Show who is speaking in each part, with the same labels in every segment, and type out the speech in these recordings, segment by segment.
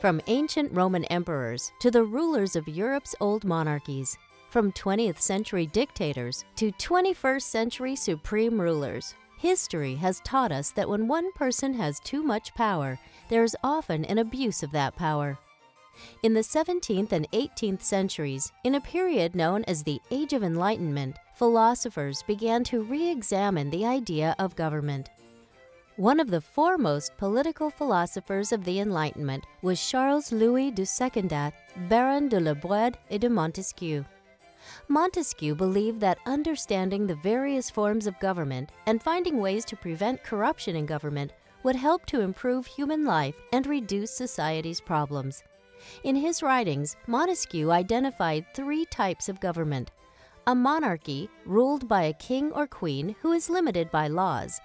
Speaker 1: From ancient Roman emperors to the rulers of Europe's old monarchies, from 20th century dictators to 21st century supreme rulers, history has taught us that when one person has too much power, there is often an abuse of that power. In the 17th and 18th centuries, in a period known as the Age of Enlightenment, philosophers began to re-examine the idea of government. One of the foremost political philosophers of the Enlightenment was Charles-Louis de Secondat, Baron de la Brede et de Montesquieu. Montesquieu believed that understanding the various forms of government and finding ways to prevent corruption in government would help to improve human life and reduce society's problems. In his writings, Montesquieu identified three types of government: a monarchy, ruled by a king or queen who is limited by laws;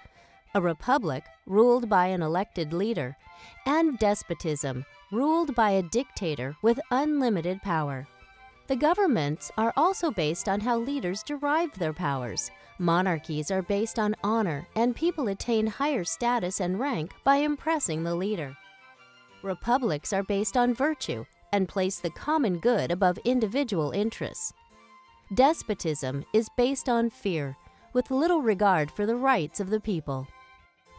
Speaker 1: a republic, ruled by an elected leader; and despotism, ruled by a dictator with unlimited power. The governments are also based on how leaders derive their powers. Monarchies are based on honor, and people attain higher status and rank by impressing the leader. Republics are based on virtue and place the common good above individual interests. Despotism is based on fear, with little regard for the rights of the people.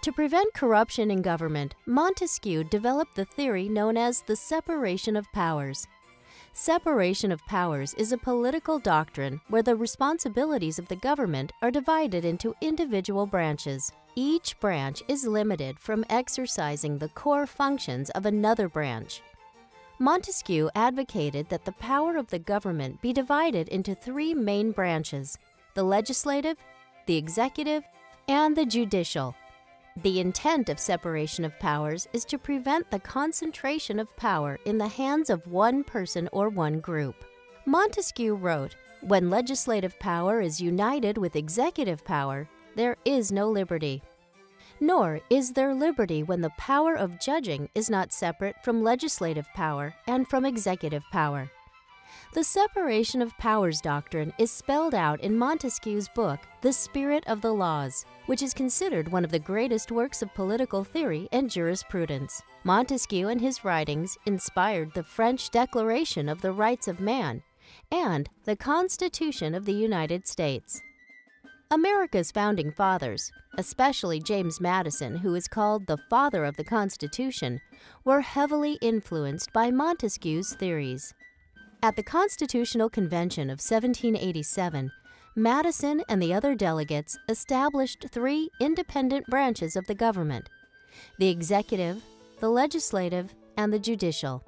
Speaker 1: To prevent corruption in government, Montesquieu developed the theory known as the separation of powers. Separation of powers is a political doctrine where the responsibilities of the government are divided into individual branches. Each branch is limited from exercising the core functions of another branch. Montesquieu advocated that the power of the government be divided into three main branches: the legislative, the executive, and the judicial. The intent of separation of powers is to prevent the concentration of power in the hands of one person or one group. Montesquieu wrote, "When legislative power is united with executive power, there is no liberty. Nor is there liberty when the power of judging is not separate from legislative power and from executive power." The separation of powers doctrine is spelled out in Montesquieu's book, The Spirit of the Laws, which is considered one of the greatest works of political theory and jurisprudence. Montesquieu and his writings inspired the French Declaration of the Rights of Man and the Constitution of the United States. America's founding fathers, especially James Madison, who is called the father of the Constitution, were heavily influenced by Montesquieu's theories. At the Constitutional Convention of 1787, Madison and the other delegates established three independent branches of the government: the executive, the legislative, and the judicial.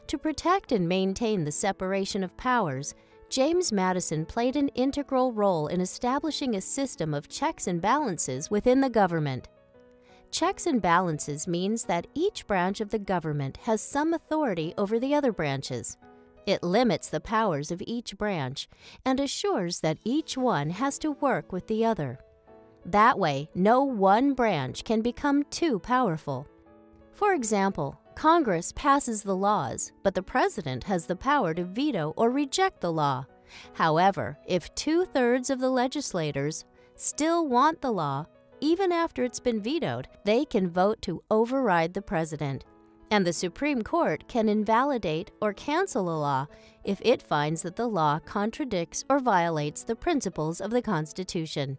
Speaker 1: To protect and maintain the separation of powers, James Madison played an integral role in establishing a system of checks and balances within the government. Checks and balances means that each branch of the government has some authority over the other branches. It limits the powers of each branch and assures that each one has to work with the other. That way, no one branch can become too powerful. For example, Congress passes the laws, but the president has the power to veto or reject the law. However, if 2/3 of the legislators still want the law, even after it's been vetoed, they can vote to override the president. And the Supreme Court can invalidate or cancel a law if it finds that the law contradicts or violates the principles of the Constitution.